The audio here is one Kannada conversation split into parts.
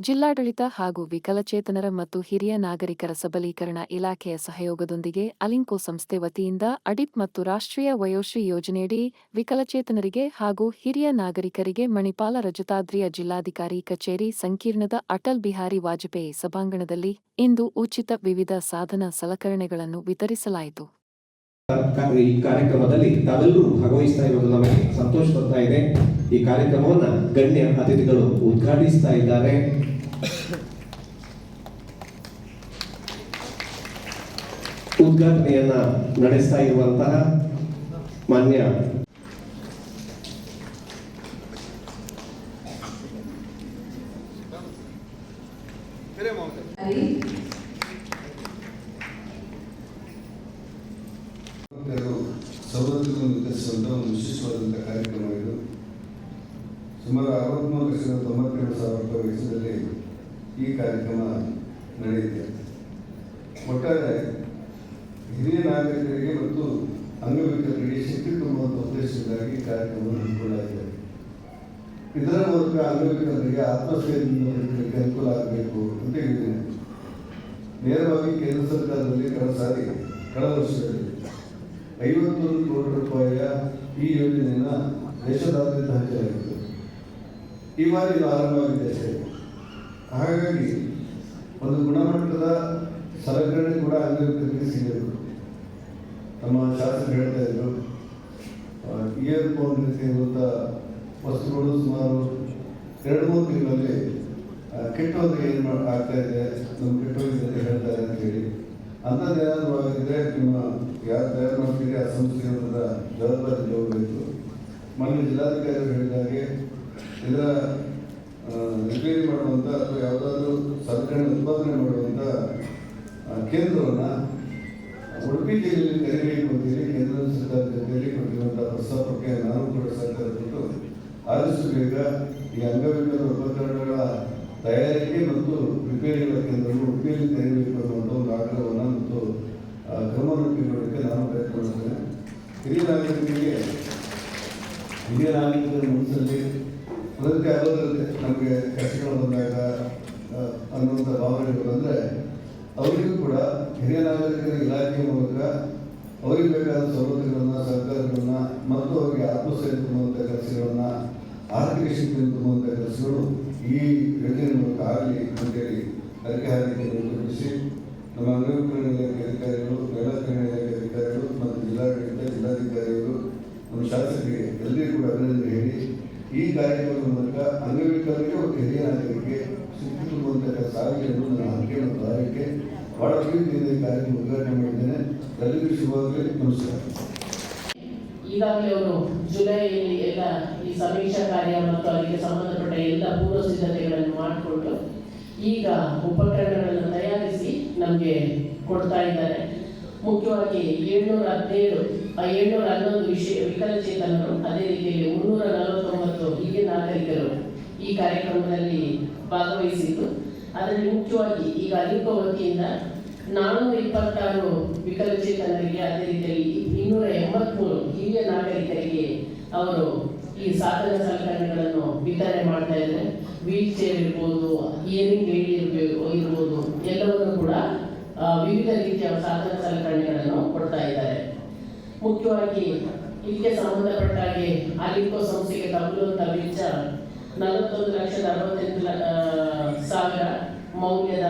ಜಿಲ್ಲಾಡಳಿತ ಹಾಗೂ ವಿಕಲಚೇತನರ ಮತ್ತು ಹಿರಿಯ ನಾಗರಿಕರ ಸಬಲೀಕರಣ ಇಲಾಖೆಯ ಸಹಯೋಗದೊಂದಿಗೆ ಅಲಿಂಕೋ ಸಂಸ್ಥೆ ವತಿಯಿಂದ ಅಡಿಪ್ ಮತ್ತು ರಾಷ್ಟ್ರೀಯ ವಯೋಶ್ರೀ ಯೋಜನೆಯಡಿ ವಿಕಲಚೇತನರಿಗೆ ಹಾಗೂ ಹಿರಿಯ ನಾಗರಿಕರಿಗೆ ಮಣಿಪಾಲ ರಜತಾದ್ರಿಯ ಜಿಲ್ಲಾಧಿಕಾರಿ ಕಚೇರಿ ಸಂಕೀರ್ಣದ ಅಟಲ್ ಬಿಹಾರಿ ವಾಜಪೇಯಿ ಸಭಾಂಗಣದಲ್ಲಿ ಇಂದು ಉಚಿತ ವಿವಿಧ ಸಾಧನ ಸಲಕರಣೆಗಳನ್ನು ವಿತರಿಸಲಾಯಿತು. ಈ ಕಾರ್ಯಕ್ರಮದಲ್ಲಿ ತಾವೆಲ್ಲರೂ ಭಾಗವಹಿಸ್ತಾ ಇರೋದು ನಮಗೆ ಸಂತೋಷ ಬರ್ತಾ ಇದೆ. ಈ ಕಾರ್ಯಕ್ರಮವನ್ನ ಗಣ್ಯ ಅತಿಥಿಗಳು ಉದ್ಘಾಟಿಸ್ತಾ ಇದ್ದಾರೆ. ಉದ್ಘಾಟನೆಯನ್ನ ನಡೆಸ್ತಾ ಇರುವಂತಹ ಮಾನ್ಯ ಸವಲತ್ತುಗಳನ್ನು ವಿತರಿಸುವಂತಹ ಒಂದು ವಿಶೇಷವಾದಂತಹ ಕಾರ್ಯಕ್ರಮ ಇದು. ಸುಮಾರು 63,97,000 ರೂಪಾಯಿ ವೆಚ್ಚದಲ್ಲಿ ಈ ಕಾರ್ಯಕ್ರಮ ನಡೆಯುತ್ತೆ. ಒಟ್ಟಾರೆ ಹಿರಿಯ ನಾಗರಿಕರಿಗೆ ಮತ್ತು ಅಂಗವಿಕಲರಿಗೆ ಶಕ್ತಿ ತುಂಬುವಂಥ ಉದ್ದೇಶದಿಂದಾಗಿ ಕಾರ್ಯಕ್ರಮವನ್ನು ಹಮ್ಮಿಕೊಳ್ಳಲಾಗಿದೆ. ಇದರ ಮೂಲಕ ಅಂಗವಿಕಲರಿಗೆ ಆತ್ಮಸ್ಥೈರ್ಯದಿಂದ ಬದುಕಲಿಕ್ಕೆ ಅನುಕೂಲ ಆಗಬೇಕು ಅಂತ ಯೋಜನೆ. ನೇರವಾಗಿ ಕೇಂದ್ರ ಸರ್ಕಾರದಲ್ಲಿ ಕಳೆದ ವರ್ಷದಲ್ಲಿ 51 ಕೋಟಿ ರೂಪಾಯಿಯ ಈ ಯೋಜನೆಯನ್ನು ದೇಶದಾದ್ಯಂತ ಹಂಚಲಾಗಿತ್ತು. ಈ ಬಾರಿ ಇದು ಆರಂಭವಾಗಿದೆ ಅಷ್ಟೇ. ಹಾಗಾಗಿ ಒಂದು ಗುಣಮಟ್ಟದ ಸಲಕರಣೆ ಕೂಡ ಅಂಗವಿಕಲರಿಗೆ ಸಿಗಬೇಕು. ನಮ್ಮ ಶಾಸಕರು ಹೇಳ್ತಾ ಇದ್ರು, ಇಯರ್ ಫೋನ್ ರೀತಿಯಾದಂಥ ವಸ್ತುಗಳು ಸುಮಾರು 2-3 ತಿಂಗಳಲ್ಲಿ ಕೆಟ್ಟೋದ್ರೆ ಏನು ಆಗ್ತಾ ಇದೆ, ನಮ್ಮ ಕೆಟ್ಟೋಗಿದೆ ಅಂತ ಹೇಳ್ತಾರೆ ಅಂತ ಹೇಳಿ. ಅಂಥದ್ದೇನಾದರೂ ಆಗಿದ್ರೆ ನಿಮ್ಮ ಯಾರು ತಯಾರು ಮಾಡ್ತೀರಿ ಆ ಸಂಸ್ಥೆಯ ಜವಾಬ್ದಾರಿ ಹೋಗಬೇಕು. ಮೊನ್ನೆ ಜಿಲ್ಲಾಧಿಕಾರಿಗಳು ಹೇಳಿದಾಗೆ ಇದರ ರಿಪೇರಿ ಮಾಡುವಂಥ ಅಥವಾ ಯಾವುದಾದ್ರೂ ಸಲಕರಣೆ ಉತ್ಪಾದನೆ ಮಾಡುವಂಥ ಕೇಂದ್ರವನ್ನು ಉಡುಪಿ ಜಿಲ್ಲೆಯಲ್ಲಿ ತೆರೆಯಬೇಕು ಅಂತೇಳಿ ಕೇಂದ್ರ ಸರ್ಕಾರದ ಜೊತೆಯಲ್ಲಿ ಕೊಟ್ಟಿರುವಂಥ ಪ್ರಸ್ತಾಪಕ್ಕೆ ನಾನು ಕೂಡ ಸಹಕಾರ ಕೊಟ್ಟು ಆದಷ್ಟು ಬೇಗ ಈ ಅಂಗವಿಕಲ ಉಪಕರಣಗಳ ತಯಾರಿಕೆ ಮತ್ತು ರಿಪೇರಿಗಳ ಕೇಂದ್ರವನ್ನು ಉಡುಪಿಯಲ್ಲಿ ತೆರೆಯಬೇಕು ಅನ್ನುವಂಥ ಒಂದು ಆಗ್ರಹವನ್ನು ಮತ್ತು ಕ್ರಮವನ್ನು ಕೈಗೊಳ್ಳಲಿಕ್ಕೆ ನಾನು ಪ್ರಯತ್ನ ಮಾಡ್ತೇನೆ. ಹಿರಿಯ ನಾಗರಿಕರ ಮನಸ್ಸಲ್ಲಿ ಅದಕ್ಕೆ ಆಗೋದ್ರಲ್ಲಿ ನಮಗೆ ಕಷ್ಟಗಳು ಬಂದಾಗ ಅನ್ನುವಂಥ ಭಾವನೆಗಳು ಬಂದರೆ ಅವರಿಗೂ ಕೂಡ ಹಿರಿಯ ನಾಗರಿಕರ ಇಲಾಖೆಯ ಮೂಲಕ ಅವರಿಗೆ ಬೇಕಾದ ಸವಲತ್ತುಗಳನ್ನು ಸರ್ಕಾರಗಳನ್ನು ಮತ್ತು ಅವರಿಗೆ ಆತ್ಮಸ್ಥೈರ್ಯ ತುಂಬುವಂಥ ಕೆಲಸಗಳನ್ನು ಆರ್ಥಿಕ ಶಕ್ತಿ ತುಂಬುವಂಥ ಕೆಲಸಗಳು ಈ ಯೋಜನೆ ಮೂಲಕ ಆಗಲಿ ಅಂತೇಳಿ ಅರಿಕೆ ಹಾಕಿ ನಿರ್ವಹಿಸಿ ನಮ್ಮ ಅಂಗವಿಕಲ ಇಲಾಖೆ ಅಧಿಕಾರಿಗಳು, ಮಹಿಳಾ ಕಲ್ಯಾಣ ಇಲಾಖೆ ಅಧಿಕಾರಿಗಳು ಮತ್ತು ಜಿಲ್ಲಾಡಳಿತ, ಜಿಲ್ಲಾಧಿಕಾರಿಗಳು, ನಮ್ಮ ಶಾಸಕರಿಗೆ ಎಲ್ಲರಿಗೂ ಕೂಡ ಅಭಿನಂದನೆ ಹೇಳಿ ಈ ಕಾರ್ಯಕ್ರಮದ ಮೂಲಕ ಅಂಗವಿಕಲರಿಗೆ ಮತ್ತು ಹಿರಿಯ ನಾಗರಿಕರಿಗೆ ಶಕ್ತಿ ತುಂಬುವಂಥ ಕೆಲಸ ಆಗಲಿ ಎಂದು ನನ್ನ ಹರಕೆ ಮತ್ತು ಆರೈಕೆ ಬಹಳ ಪ್ರೀತಿಯಿಂದ ಈ ಕಾರ್ಯಕ್ರಮ ಉದ್ಘಾಟನೆ ಮಾಡಿದ್ದೇನೆ. ಎಲ್ಲರಿಗೂ ಶುಭವಾಗಲಿ. ನಮಸ್ಕಾರ. ಈಗಾಗಲೇ ಅವರು ಜುಲೈಯಲ್ಲಿ ಎಲ್ಲ ಈ ಸಮೀಕ್ಷಾ ಕಾರ್ಯ ಮತ್ತು ಅದಕ್ಕೆ ಸಂಬಂಧಪಟ್ಟ ಎಲ್ಲ ಪೂರ್ವ ಸಿದ್ಧತೆಗಳನ್ನು ಮಾಡಿಕೊಂಡು ಈಗ ಉಪಕರಣಗಳನ್ನು ತಯಾರಿಸಿ ನಮಗೆ ಕೊಡ್ತಾ ಇದ್ದಾರೆ. ಮುಖ್ಯವಾಗಿ 711 ವಿಕಲಚೇತನರು, ಅದೇ ರೀತಿಯಲ್ಲಿ 349 ಹಿರಿಯ ನಾಗರಿಕರು ಈ ಕಾರ್ಯಕ್ರಮದಲ್ಲಿ ಭಾಗವಹಿಸಿದ್ದು. ಅದರಲ್ಲಿ ಮುಖ್ಯವಾಗಿ ಈಗ ಅಲಿಂಕೋ ವತಿಯಿಂದ 426 ವಿಕಲಚೇತನರಿಗೆ, ಅದೇ ರೀತಿಯಲ್ಲಿ 283 ಹಿರಿಯ ನಾಗರಿಕರಿಗೆ ಅವರು ಈ ಸಾಧನ ಸಲಕರಣೆಗಳನ್ನು ವಿತರಣೆ ಮಾಡ್ತಾ ಇದ್ದಾರೆ. ವೀಲ್ ಚೇರ್ ಇರ್ಬೋದು, ಇಯರಿಂಗ್ ಏಡ್ ಇರ್ಬೋದು, ಎಲ್ಲವನ್ನು ಕೂಡ ವಿವಿಧ ರೀತಿಯ ಸಾಧನ ಸಲಕರಣೆಗಳನ್ನು ಕೊಡ್ತಾ ಇದ್ದಾರೆ. ಮುಖ್ಯವಾಗಿ ಇದಕ್ಕೆ ಸಂಬಂಧಪಟ್ಟ ಹಾಗೆ ಅಲಿಂಕೋ ಸಂಸ್ಥೆಗೆ ತಗುಲುವಂಥ ವೆಚ್ಚ 41,68,000 ಮೌಲ್ಯದ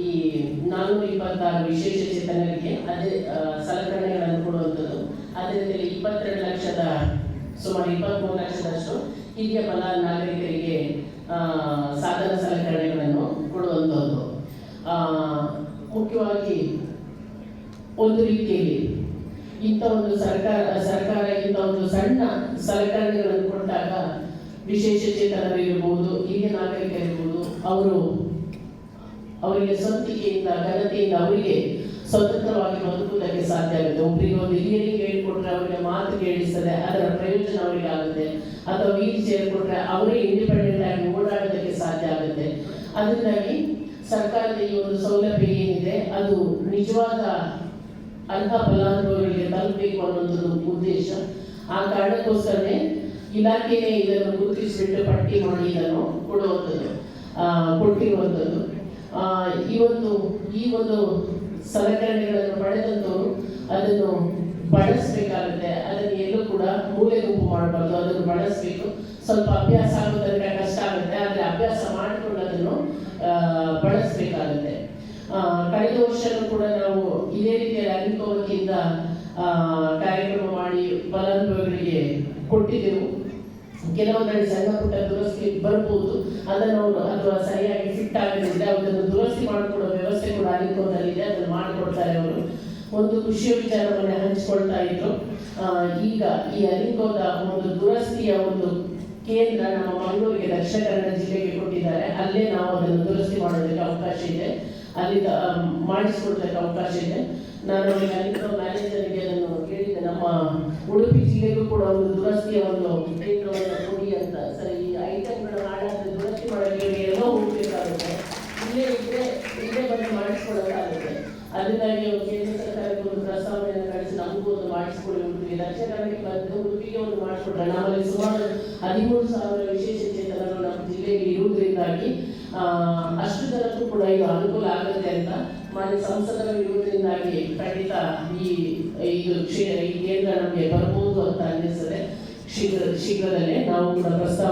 ಈ 426 ವಿಶೇಷ ಚೇತನರಿಗೆ ಅದೇ ಸಲಕರಣೆಗಳನ್ನು ಕೊಡುವಂಥದ್ದು. ಅದೇ ರೀತಿಯಲ್ಲಿ 22 ಲಕ್ಷದ ಸುಮಾರು 23 ಲಕ್ಷದಷ್ಟು ಹಿರಿಯ ಬಲ ನಾಗರಿಕರಿಗೆ ಸಾಧನ ಸಲಕರಣೆಗಳನ್ನು ಕೊಡುವಂಥದ್ದು. ಮುಖ್ಯವಾಗಿ ಒಂದು ರೀತಿಯಲ್ಲಿ ಇಂಥ ಒಂದು ಸರ್ಕಾರ ಇಂಥ ಒಂದು ಸಣ್ಣ ಸಲಕರಣೆಗಳನ್ನು ಕೊಟ್ಟಾಗ ವಿಶೇಷ ಚೇತನರಿರ್ಬೋದು, ಹಿರಿಯ ನಾಗರಿಕರಿರ್ಬೋದು, ಅವರಿಗೆ ಸ್ವಂತಿಕೆಯಿಂದ ಘನತೆಯಿಂದ ಅವರಿಗೆ ಸ್ವತಂತ್ರವಾಗಿ ಬದುಕುವುದಕ್ಕೆ ಸಾಧ್ಯ ಆಗುತ್ತೆ. ಒಬ್ಬರಿಗೆ ಒಂದು ಹಿರಿಯರಿಗೆ ಹೇಳಿಕೊಟ್ರೆ ಅವರಿಗೆ ಮಾತು ಕೇಳಿಸ್ತದೆ, ಅದರ ಪ್ರಯೋಜನ ಅವರಿಗೆ ಆಗುತ್ತೆ. ಅಥವಾ ವೀಲ್ ಚೇರ್ ಕೊಟ್ಟರೆ ಅವರೇ ಇಂಡಿಪೆಂಡೆಂಟ್ ಆಗಿ ಓಡಾಡೋದಕ್ಕೆ ಸಾಧ್ಯ ಆಗುತ್ತೆ. ಅದರಿಂದಾಗಿ ಸರ್ಕಾರದ ಈ ಒಂದು ಸೌಲಭ್ಯ ಏನಿದೆ ಅದು ನಿಜವಾದ ಅರ್ಹ ಫಲಾನುಭವಿಗಳಿಗೆ ತಲುಪಬೇಕು ಅನ್ನೋದು ಉದ್ದೇಶ. ಆ ಕಾರಣಕ್ಕೋಸ್ಕರನೇ ಇಲಾಖೆನೇ ಇದನ್ನು ಗುರುತಿಸಿಬಿಟ್ಟು ಪಟ್ಟಿ ಮಾಡಿ ಇದನ್ನು ಕೊಡುವಂಥದ್ದು. ಕೊಟ್ಟಿರುವಂಥದ್ದು. ಇವತ್ತು ಈ ಒಂದು ಸಲಕರಣೆಗಳನ್ನು ಪಡೆದಂಥವರು ಅದನ್ನು ಬಳಸಬೇಕಾಗುತ್ತೆ. ಅದನ್ನು ಎಲ್ಲೂ ಕೂಡ ಮೂಲೆ ಗುಂಪು ಮಾಡಬಾರ್ದು, ಅದನ್ನು ಬಳಸಬೇಕು. ಸ್ವಲ್ಪ ಅಭ್ಯಾಸ ಆಗೋದಕ್ಕೆ ಕಷ್ಟ ಆಗುತ್ತೆ, ಆದರೆ ಅಭ್ಯಾಸ ಮಾಡಿಕೊಂಡು ಅದನ್ನು ಬಳಸಬೇಕಾಗುತ್ತೆ. ಕಳೆದ ವರ್ಷನೂ ಕೂಡ ನಾವು ಇದೇ ರೀತಿಯ ಅಲಿಂಕೋ ವತಿಯಿಂದ ಕಾರ್ಯಕ್ರಮ ಮಾಡಿ ಫಲಾನುಭವಿಗಳಿಗೆ ಕೊಟ್ಟಿದ್ದೆವು. ಕೆಲವೊಂದರಲ್ಲಿ ಸಣ್ಣ ಪುಟ್ಟ ದುರಸ್ತಿ ಬರ್ಬೋದು, ಅದನ್ನು ಅವರು ಅಥವಾ ಸರಿಯಾಗಿ ಫಿಟ್ ಆಗದಿದ್ದರೆ ಅದನ್ನು ದುರಸ್ತಿ ಮಾಡಿಕೊಡೋ ವ್ಯವಸ್ಥೆ ಕೂಡ ಅಲಿಂಕೋದಲ್ಲಿದೆ, ಅದನ್ನು ಮಾಡಿಕೊಡ್ತಾರೆ ಅವರು. ಒಂದು ಖುಷಿಯ ವಿಚಾರವನ್ನೇ ಹಂಚಿಕೊಳ್ತಾ ಇದ್ರು. ಈಗ ಈ ಅಲಿಂಕೋದ ಒಂದು ದುರಸ್ತಿಯ ಒಂದು ಕೇಂದ್ರ ನಮ್ಮ ಮಂಗಳೂರಿಗೆ, ದಕ್ಷಿಣ ಕನ್ನಡ ಜಿಲ್ಲೆಗೆ ಕೊಟ್ಟಿದ್ದಾರೆ. ಅಲ್ಲೇ ನಾವು ಅದನ್ನು ದುರಸ್ತಿ ಮಾಡೋದಕ್ಕೆ ಅವಕಾಶ ಇದೆ, ಅಲ್ಲಿ ಮಾಡಿಸ್ಕೊಡ್ಲಿಕ್ಕೆ ಅವಕಾಶ ಇದೆ. ನಾನು ಅಲಿಂಕೋ ಮ್ಯಾನೇಜರ್ಗೆ ಅದನ್ನು ಕೇಳಿದ್ದೆ, ನಮ್ಮ ಉಡುಪಿ ಜಿಲ್ಲೆಗೂ ಕೂಡ ಒಂದು ದುರಸ್ತಿಯ ಒಂದು ಕೇಂದ್ರವನ್ನು ಕೊಡಿ ಅಂತ. ಸರಿ, ಈ ಐಟಮ್ಗಳು ಹಾಳಾದರೆ ದುರಸ್ತಿ ಮಾಡೋಕ್ಕೆ ಎಲ್ಲೋ ಹೋಗಬೇಕಾಗುತ್ತೆ, ಇಲ್ಲೇ ಬಂದು ಮಾಡಿಸ್ಕೊಳ್ಳೋಕ್ಕಾಗುತ್ತೆ. ಅದಕ್ಕಾಗಿ ಕೇಂದ್ರ ಸರ್ಕಾರಕ್ಕೆ ಒಂದು ಪ್ರಸ್ತಾವನೆಯನ್ನು ಕಳಿಸಿ ನಮಗೂ ಒಂದು ಮಾಡಿಸ್ಕೊಳ್ಳಿ, ಉಡುಪಿಗೆ ದಕ್ಷಿಣ ಕನ್ನಡಕ್ಕೆ ಬಂದು ಉಡುಪಿಗೆ ಒಂದು ಮಾಡಿಸ್ಕೊಟ್ರೆ ನಮ್ಮಲ್ಲಿ ಸುಮಾರು 13,000 ವಿಶೇಷ ಚೇತನರು ನಮ್ಮ ಜಿಲ್ಲೆಗೆ ಇರುವುದರಿಂದಾಗಿ ಅಷ್ಟು ಜನಕ್ಕೂ ಕೂಡ ಇದು ಅನುಕೂಲ ಆಗುತ್ತೆ ಅಂತ ಮಾನ್ಯ ಸಂಸದರು ಇರುವುದರಿಂದಾಗಿ ಖಂಡಿತ ಈ ಕೇಂದ್ರ ನಮಗೆ ಬರ್ಬೋದು ಅಂತ ಅನ್ನಿಸ್ತದೆ. ಶೀಘ್ರದಲ್ಲೇ ನಾವು ಕೂಡ ಪ್ರಸ್ತಾವ